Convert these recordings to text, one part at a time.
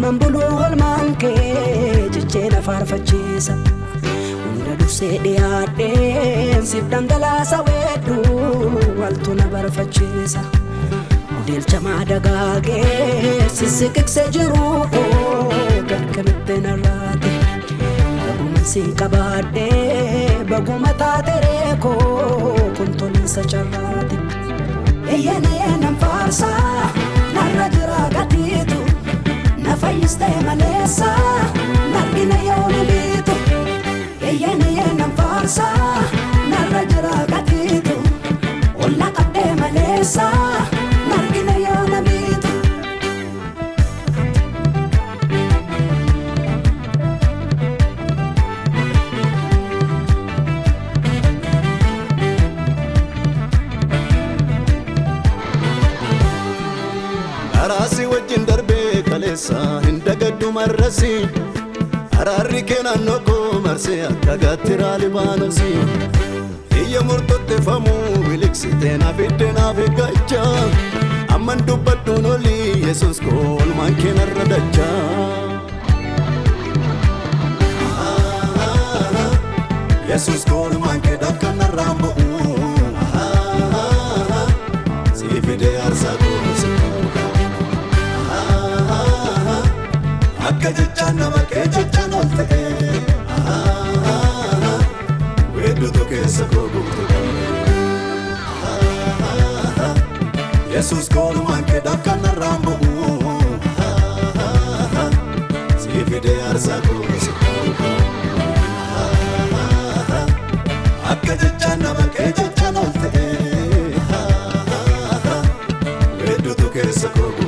Mambulul manke jichena farfachisa unda dusede ade sibdam dala sawedu waltuna barfachisa udel chama dagage sisikik sejiru ko kankanetena rate baguma sinkabade baguma tatere ko kuntolin sacharate eyena farsa narajra gatitu Fayiste malesa nargina yawna bitu yena farsa narajra gatitu olla qabde malesa nargina yawna bitu arasi wajin darbe kalesa hindagadu marrasi ararri kenan noko marse akagatira libanosi iya murtotte famu biliksitena fidena figacha amman dubbaddu noli yesus kol mankena radacha yesus kol manke dakana rambo sifide arsago Kajachana makajachana olte wedu toke sakogu Jesus kolu manke dakana rambo sifide arsago kajachana makajachana olte wedu toke sakogu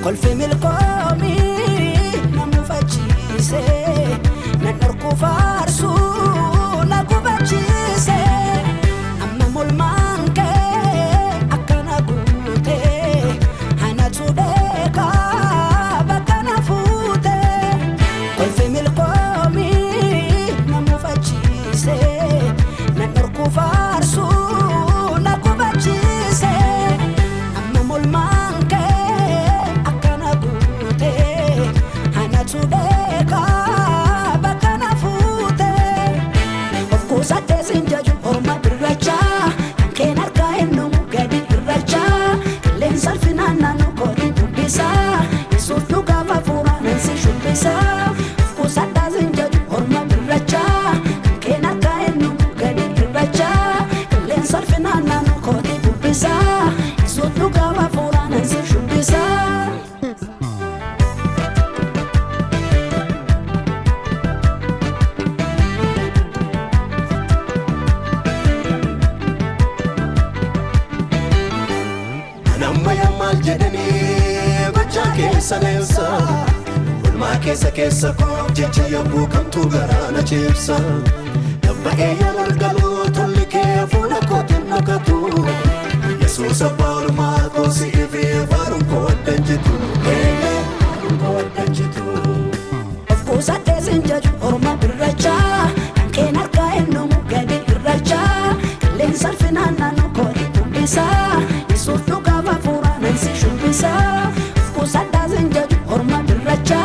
Kol femil komi namu fachise nanarku farsu naku fachise amma mul manke akana gute hanatu deka bakana fute kol femil komi namu fachise nanarku farsu naku fachise amma mul manke Deka bakana fute of course I doesn't judge or my racha can I go no gadi racha len salfinana no kodi bisa so you gava for an say should bisa of course I doesn't judge or my racha can I go no gadi racha len salfinana no kodi bisa so you gava for an say should bisa jedani bacha kesa nelsa ulma kesa ko jechi yabu kam tu garana chipsa dabba eyal galu tulike funa ko tinakatu yesus abal ma ko si ifi varum ko danjitu of course I doesn't judge or my racha can I go no gadi racha len salfinana no ko bisa yesus no gava for say should be so of course I doesn't judge or my racha